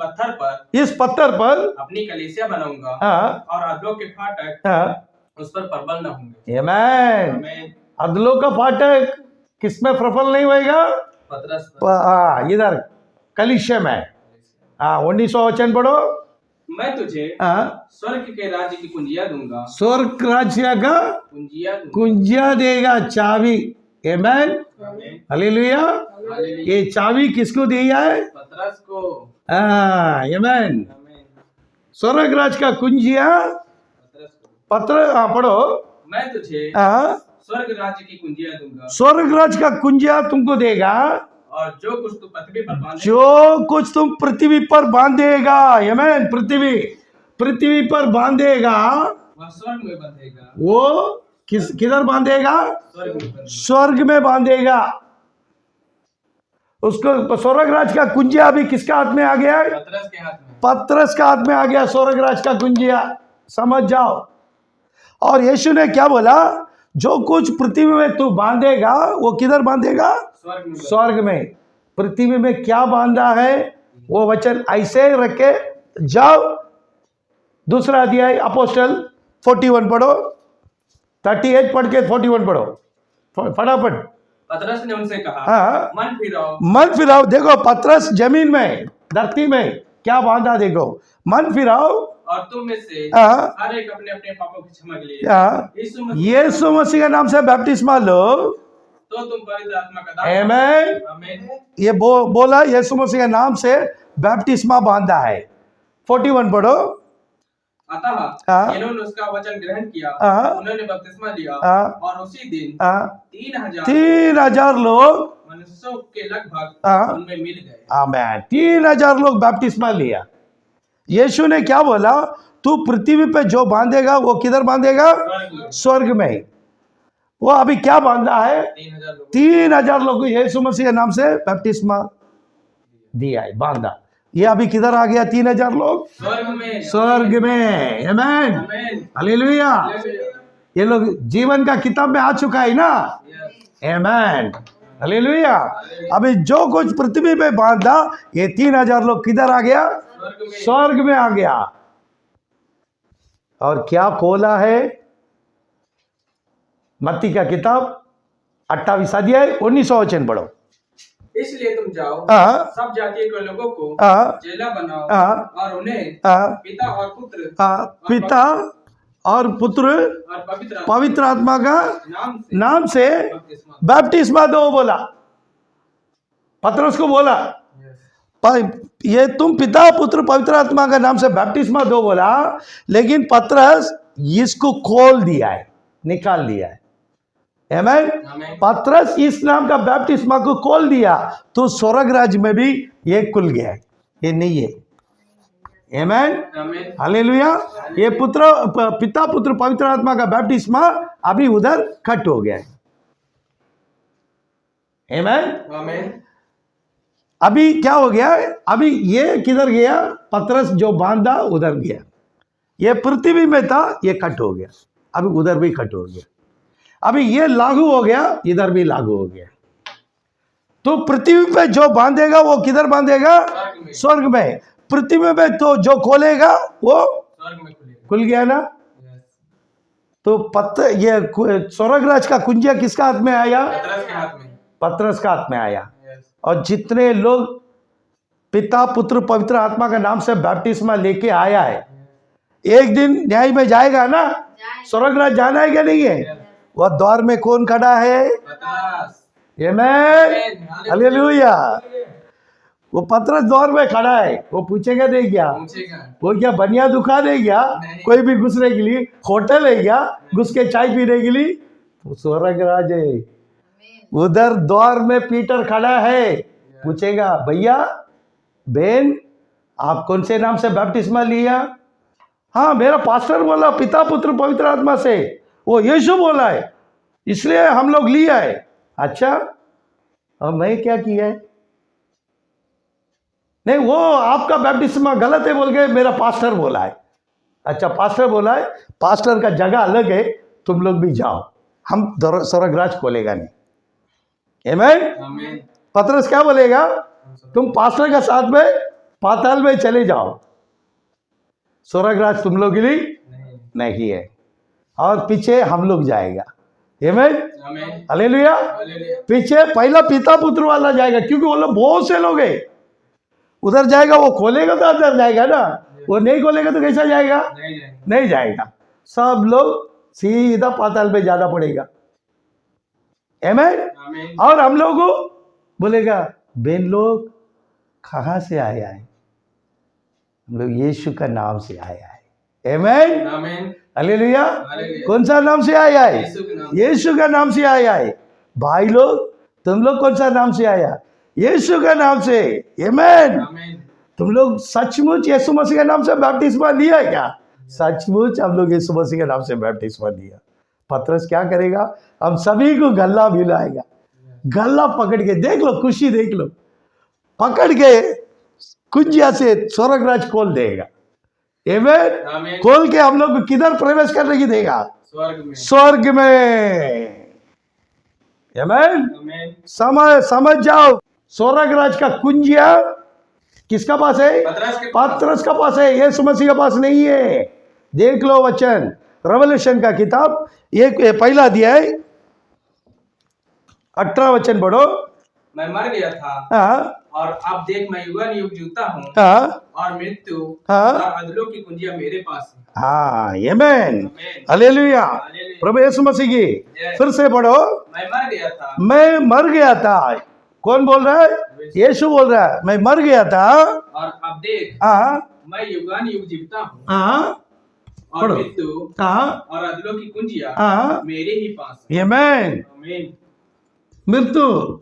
Speaker 2: पत्थर पर अपनी कलीसिया बनाऊंगा,
Speaker 1: हाँ,
Speaker 2: और अधलों के फाटक
Speaker 1: हाँ,
Speaker 2: उस पर प्रबल न होंगे।
Speaker 1: आमेन।
Speaker 2: आमीन।
Speaker 1: अदलों का फाटक किसमें प्रबल नहीं होएगा?
Speaker 2: पतरस पर।
Speaker 1: हाँ, इधर कलीसिया में। हाँ, 19 वचन पढ़ो।
Speaker 2: मैं तुझे
Speaker 1: हाँ,
Speaker 2: स्वर्ग के राज्य की कुंजियां दूंगा।
Speaker 1: स्वर्ग राज्य का
Speaker 2: कुंजियां दूंगा।
Speaker 1: कुंजिया देगा, चाबी। आमेन।
Speaker 2: आमीन।
Speaker 1: हालेलुया।
Speaker 2: हालेलुया।
Speaker 1: ये चाबी किसको दिया है?
Speaker 2: पतरस को।
Speaker 1: हाँ, आमेन।
Speaker 2: आमीन।
Speaker 1: स्वर्ग राज का कुंजिया
Speaker 2: पतरस को।
Speaker 1: पत्र। हाँ, पढ़ो।
Speaker 2: मैं तुझे
Speaker 1: हाँ,
Speaker 2: स्वर्ग राज्य की कुंजियां दूंगा,
Speaker 1: स्वर्ग राज का कुंजिया तुमको देगा,
Speaker 2: और जो कुछ तू पृथ्वी पर बांधे
Speaker 1: जो कुछ तुम पृथ्वी पर बांधेगा। आमेन। पृथ्वी पर बांधेगा
Speaker 2: वह स्वर्ग में बंधेगा।
Speaker 1: वो किधर बांधेगा?
Speaker 2: स्वर्ग में बंधेगा।
Speaker 1: स्वर्ग में बांधेगा। उसको स्वर्ग राज का कुंजिया अभी किसका हाथ में आ गया है?
Speaker 2: पतरस के हाथ में।
Speaker 1: पतरस का हाथ में आ गया स्वर्ग राज का कुंजिया। समझ जाओ। और यीशु ने क्या बोला? जो कुछ पृथ्वी में तू बांधेगा वो किधर बांधेगा?
Speaker 2: स्वर्ग में।
Speaker 1: स्वर्ग में। पृथ्वी में क्या बांधा है वो वचन ऐसे रख के जाओ। दूसरा अध्याय अपोस्टल 41 पढ़ो। 38 पढ़ के 41 पढ़ो फटाफट।
Speaker 2: पतरस ने उनसे कहा,
Speaker 1: हाँ।
Speaker 2: मन
Speaker 1: फिराओ। देखो पतरस जमीन में, धरती में क्या बांधा, देखो। मन फिराओ,
Speaker 2: और तुम में से
Speaker 1: हाँ,
Speaker 2: हर एक अपने अपने पापों की क्षमा के लिए
Speaker 1: हाँ, यीशु मसीह के नाम से बपतिस्मा लो,
Speaker 2: तो तुम पवित्र आत्मा का दान।
Speaker 1: आमेन।
Speaker 2: आमीन।
Speaker 1: ये बोला यीशु मसीह के नाम से बपतिस्मा बांधा है। 41 पढ़ो।
Speaker 2: अतः
Speaker 1: हाँ।
Speaker 2: इन्होंने उसका वचन ग्रहण किया,
Speaker 1: हाँ।
Speaker 2: उन्होंने बपतिस्मा लिया,
Speaker 1: हाँ।
Speaker 2: और उसी दिन
Speaker 1: हाँ।
Speaker 2: 3,000
Speaker 1: लोग
Speaker 2: मनुष्यों के लगभग
Speaker 1: हाँ।
Speaker 2: उनमें मिल गए।
Speaker 1: आमेन। 3,000 लोग बपतिस्मा लिया। यीशु ने क्या बोला? तू पृथ्वी पे जो बांधेगा वो किधर बांधेगा? स्वर्ग में। वो अभी क्या बांधा है? 3,000 लोग को यीशु मसीह के नाम से बपतिस्मा दिया है, बांधा। ये अभी किधर आ गया? 3,000 लोग
Speaker 2: स्वर्ग में।
Speaker 1: स्वर्ग में। आमेन।
Speaker 2: आमीन।
Speaker 1: हालेलुया। ये लोग जीवन का किताब में आ चुका है ना? आमेन। हालेलुया। अभी जो कुछ पृथ्वी पे बांधा ये 3,000 लोग किधर आ गया? स्वर्ग में आ गया। और क्या खोला है? मत्ती का किताब 28 अध्याय 19 वचन पढ़ो।
Speaker 2: इसलिए तुम जाओ,
Speaker 1: हाँ।
Speaker 2: सब जातियों के लोगों को
Speaker 1: हाँ।
Speaker 2: चेला बनाओ,
Speaker 1: हाँ।
Speaker 2: और उन्हें
Speaker 1: हाँ।
Speaker 2: पिता और पुत्र
Speaker 1: और पवित्र आत्मा का नाम से बपतिस्मा दो बोला। पतरस को बोला ये तुम पिता पुत्र पवित्र आत्मा का नाम से बपतिस्मा दो बोला, लेकिन पतरस इसको खोल दिया है, निकाल दिया है। आमेन। पतरस इस नाम का बपतिस्मा को खोल दिया तो स्वर्ग राज्य में भी ये खुल गया, ये नहीं है। आमेन। हालेलुया। ये पिता पुत्र पवित्र आत्मा का बपतिस्मा अभी उधर कट हो गया है। आमेन। अभी क्या हो गया? अभी ये किधर गया? पतरस जो बांधा उधर गया। ये पृथ्वी में था, ये कट हो गया, अभी उधर भी कट हो गया। अभी ये लागू हो गया, इधर भी लागू हो गया। तो पृथ्वी पे जो बांधेगा वो किधर बांधेगा? स्वर्ग में। पृथ्वी में तो जो खोलेगा वो
Speaker 2: स्वर्ग में
Speaker 1: खुल गया ना? तो ये स्वर्ग राज का कुंजिया किसका हाथ में आया?
Speaker 2: पतरस के हाथ में।
Speaker 1: पतरस का हाथ में आया। और जितने लोग पिता पुत्र पवित्र आत्मा का नाम से बपतिस्मा लेके आया है, एक दिन न्याय में जाएगा ना? स्वर्ग राज जाना है क्या नहीं है? वह द्वार में कौन खड़ा है? आमेन। हालेलुया। वो पतरस द्वार में खड़ा है, वो पूछेगा नहीं क्या? वो क्या बनिया दुकान है क्या? कोई भी घुसने के लिए? होटल है क्या घुस के चाय पीने के लिए? वो स्वर्ग राज है। उधर द्वार में पीटर खड़ा है, पूछेगा भैया बहन आप कौन से नाम से बपतिस्मा लिया? हाँ, मेरा पास्टर बोला पिता पुत्र पवित्र आत्मा से, वो यीशु बोला है, इसलिए हम लोग लिया है। अच्छा, अब मैं क्या किया है? नहीं, वो आपका बपतिस्मा गलत है बोल के मेरा पास्टर बोला है। अच्छा, पास्टर बोला है, पास्टर का जगह अलग है, तुम लोग भी जाओ, हम स्वर्गराज खोलेगा नहीं। आमीन। पतरस क्या बोलेगा? तुम पास्टर का साथ में पाताल में चले जाओ, स्वर्गराज तुम लोग के लिए नहीं है, और पीछे हम लोग जाएगा। आमीन, हालेलुया। पीछे पहला पिता पुत्र वाला जाएगा, क्योंकि वो लोग बहुत से लोग हैं। उधर जाएगा, वो खोलेगा तो अंदर जाएगा ना, वो नहीं खोलेगा तो कैसा जाएगा? नहीं जाएगा। सब लोग सीधा पाताल में जाना पड़ेगा। आमीन। और हम लोग को बोलेगा, बेन लोग कहाँ से आया है? हम लोग यीशु का नाम से आया है। आमीन, हालेलुया। कौन सा नाम से आया है? यीशु का नाम से आया है। भाई लोग, तुम लोग कौन सा नाम से आया? यीशु का नाम से। आमीन। तुम लोग सचमुच यीशु मसीह के नाम से बपतिस्मा लिया है क्या? सचमुच हम लोग यीशु मसीह के नाम से बपतिस्मा लिया। पतरस क्या करेगा? हम सभी को गल्ला मिलाएगा, गल्ला पकड़ के, देख लो, खुशी देख लो, पकड़ के कुंजिया से स्वर्गराज खोल देगा। आमीन। खोल के हम लोग किधर प्रवेश करने की देगा? स्वर्ग में। आमीन। समझ जाओ, स्वर्गराज का कुंजिया किसका पास है? पतरस का पास है, यीशु मसीह का पास नहीं है। देख लो वचन, रेवल्यूशन का किताब, एक पहला अध्याय 18 वचन पढ़ो।
Speaker 2: मैं मर गया था,
Speaker 1: हाँ,
Speaker 2: और अब देख मैं युगान युग जीता हूँ,
Speaker 1: हाँ,
Speaker 2: और मृत्यु
Speaker 1: हाँ,
Speaker 2: और अधलों की कुंजियां मेरे पास है।
Speaker 1: हाँ, आमीन, हालेलुया, प्रभु यीशु मसीह की। फिर से पढ़ो।
Speaker 2: मैं मर गया था,
Speaker 1: मैं मर गया था। कौन बोल रहा है? यीशु बोल रहा है, मैं मर गया था,
Speaker 2: और अब देख मैं युगान युग जीता हूँ, और मृत्यु और अधलों की कुंजियां मेरे ही पास है।
Speaker 1: आमीन। मृत्यु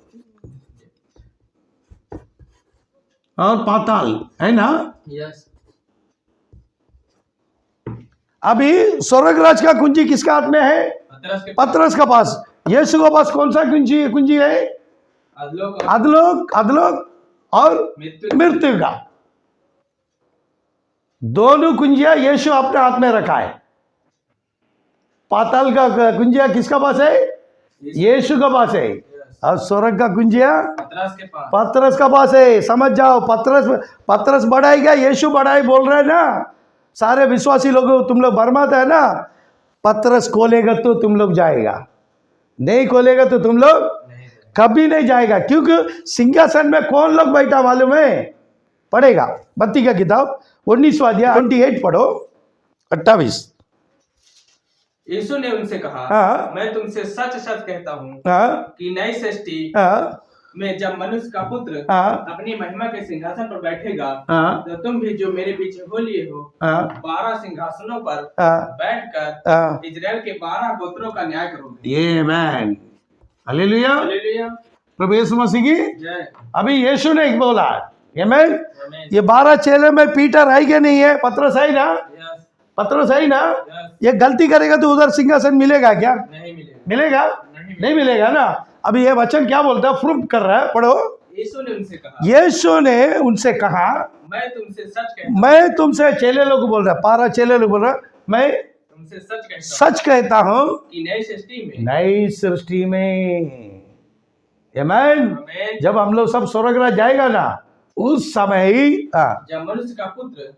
Speaker 1: और पाताल है ना?
Speaker 2: यस।
Speaker 1: अभी स्वर्गराज का कुंजी किसका हाथ में है? पतरस का पास। यीशु के पास कौन सा कुंजी है? अधलोक और मृत्यु का। दोनों कुंजिया यीशु अपने हाथ में रखा है। पाताल का कुंजिया किसका पास है? यीशु का पास है। और स्वर्ग का कुंजिया पतरस का पास है। समझ जाओ, पतरस बढ़ाएगा, यीशु बढ़ाए बोल रहे हैं ना। सारे विश्वासी लोग, तुम लोग बरमाते है ना, पतरस खोलेगा तो तुम लोग जाएगा, नहीं खोलेगा तो तुम लोग कभी नहीं जाएगा। क्योंकि सिंहासन में कौन लोग बैठा मालूम है? पढ़ेगा मत्ती का किताब 19वां अध्याय 28 पढ़ो, 28।
Speaker 2: यीशु ने उनसे कहा, मैं तुमसे सच सच कहता हूँ कि नई सृष्टि में जब मनुष्य का पुत्र अपनी महिमा के सिंहासन पर बैठेगा, तो तुम भी जो मेरे पीछे हो लिए हो 12 सिंहासनों पर बैठकर इजराइल के 12 गोत्रों का न्याय करोगे। आमीन, हालेलुया, हालेलुया,
Speaker 1: प्रभु यीशु मसीह की
Speaker 2: जय।
Speaker 1: अभी यीशु ने एक बोला, आमीन। ये 12 चेले में पीटर है कि नहीं है? पतरस है ना? पतरस है ना? ये गलती करेगा तो उधर सिंहासन मिलेगा क्या?
Speaker 2: नहीं मिलेगा।
Speaker 1: मिलेगा? नहीं मिलेगा ना। अभी ये वचन क्या बोलता है? प्रूफ कर रहा है, पढ़ो।
Speaker 2: यीशु ने उनसे कहा, मैं तुमसे चेले लोग बोल रहा है, 12 चेले लोग बोल रहा है, मैं तुमसे सच कहता हूँ कि नई सृष्टि में आमीन, जब हम लोग सब स्वर्गराज जाएगा ना, उस समय ही जब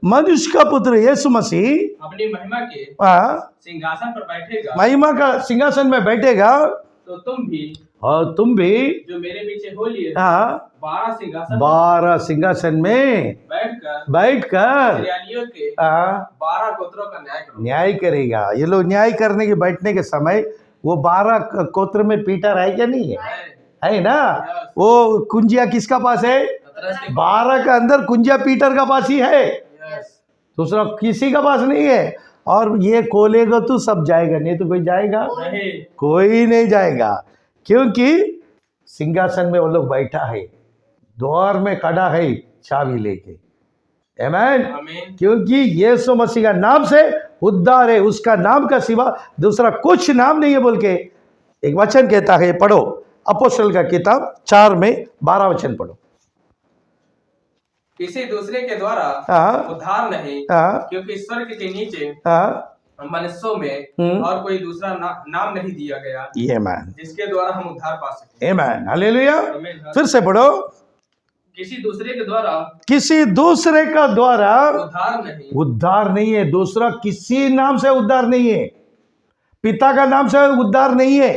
Speaker 1: मनुष्य का पुत्र यीशु मसीह
Speaker 2: अपनी महिमा के सिंहासन पर बैठेगा,
Speaker 1: महिमा का सिंहासन में बैठेगा,
Speaker 2: तो तुम भी जो मेरे पीछे हो लिए 12 सिंहासन में
Speaker 1: बैठकर
Speaker 2: 12 गोत्रों का
Speaker 1: न्याय करेगा। ये लोग न्याय करने के बैठने के समय वो 12 गोत्र में पीटर है क्या? नहीं है ना? वो कुंजिया किसका पास है? 12 का अंदर कुंजिया पीटर का पास ही है, दूसरा किसी का पास नहीं है। और ये खोलेगा तो सब जाएगा, नहीं तो कोई जाएगा? कोई नहीं जाएगा, क्योंकि सिंहासन में वो लोग बैठा है, द्वार में खड़ा है चाबी लेके। आमेन।
Speaker 2: आमीन।
Speaker 1: क्योंकि यीशु मसीह का नाम से उद्धार है, उसका नाम का सिवा दूसरा कुछ नाम नहीं है बोल के एक वचन कहता है। पढ़ो अपोस्तल का किताब 4 में 12 वचन पढ़ो।
Speaker 2: किसी दूसरे के द्वारा उद्धार नहीं, क्योंकि स्वर्ग के नीचे मनुष्यों में और कोई दूसरा नाम नहीं दिया गया जिसके द्वारा हम उद्धार पा सके।
Speaker 1: आमेन, हालेलुया। फिर से पढ़ो।
Speaker 2: किसी दूसरे के द्वारा,
Speaker 1: किसी दूसरे का द्वारा
Speaker 2: उद्धार नहीं
Speaker 1: है। दूसरा किसी नाम से उद्धार नहीं है। पिता का नाम से उद्धार नहीं है,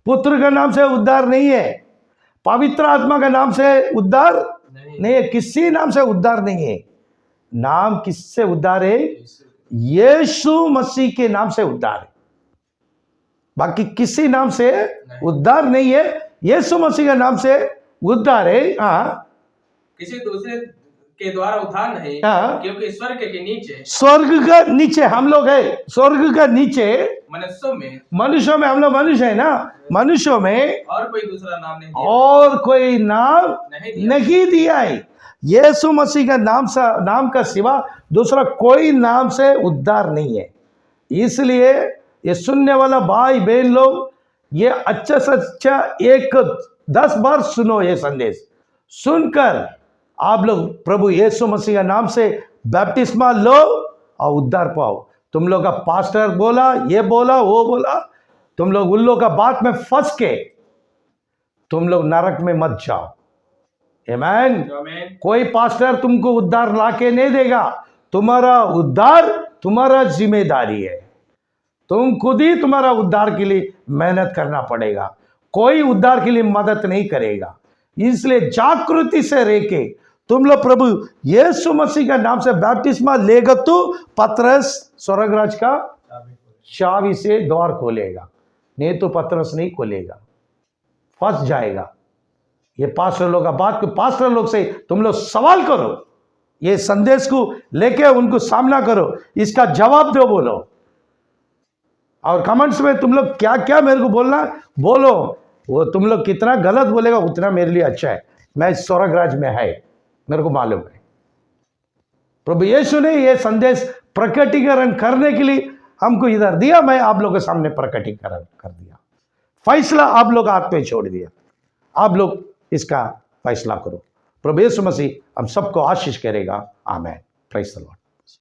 Speaker 1: पुत्र का नाम से उद्धार नहीं है, पवित्र आत्मा का नाम से उद्धार नहीं है, किसी नाम से उद्धार नहीं है। नाम किससे उद्धार है? यीशु मसीह के नाम से उद्धार है। बाकी किसी नाम से उद्धार नहीं है, यीशु मसीह के नाम से उद्धार है।
Speaker 2: किसी दूसरे के द्वारा उद्धार नहीं, क्योंकि स्वर्ग के नीचे
Speaker 1: हम लोग है। स्वर्ग का नीचे मनुष्यों में हम लोग मनुष्य है ना, मनुष्यों में
Speaker 2: और कोई दूसरा नाम
Speaker 1: नहीं दिया है। यीशु मसीह का नाम का सिवा दूसरा कोई नाम से उद्धार नहीं है। इसलिए ये सुनने वाला भाई बहन लोग, ये अच्छा से अच्छा 10 बार सुनो ये संदेश। सुनकर आप लोग प्रभु यीशु मसीह का नाम से बैप्टिस्मा लो और उद्धार पाओ। तुम लोग का पास्टर बोला, ये बोला, वो बोला, तुम लोग उन लोग का बात में फंस के तुम लोग नरक में मत जाओ। आमीन। कोई पास्टर तुमको उद्धार लाके नहीं देगा। तुम्हारा उद्धार तुम्हारा जिम्मेदारी है। तुम खुद ही तुम्हारा उद्धार के लिए मेहनत करना पड़ेगा। कोई उद्धार के लिए मदद नहीं करेगा। इसलिए जागृति से रह के तुम लोग प्रभु यीशु मसीह का नाम से बैप्टिस्मा लेगा तो पतरस स्वर्गराज का चाबी से द्वार खोलेगा, नहीं तो पतरस नहीं खोलेगा, फंस जाएगा। ये पास्टर लोग का बात को पास्टर लोग से तुम लोग सवाल करो, ये संदेश को लेके उनको सामना करो, इसका जवाब दो, बोलो। और कमेंट्स में तुम लोग क्या क्या मेरे को बोलना बोलो। वो तुम लोग कितना गलत बोलेगा उतना मेरे लिए अच्छा है। मैं स्वर्गराज में है, मेरे को मालूम है। प्रभु यीशु ने ये संदेश प्रकटीकरण करने के लिए हमको इधर दिया, मैं आप लोगों के सामने प्रकटीकरण कर दिया। फैसला आप लोग हाथ पे छोड़ दिया, आप लोग इसका फैसला करो। प्रभु यीशु मसीह हम सबको आशीष करेगा। आमीन। Praise the Lord.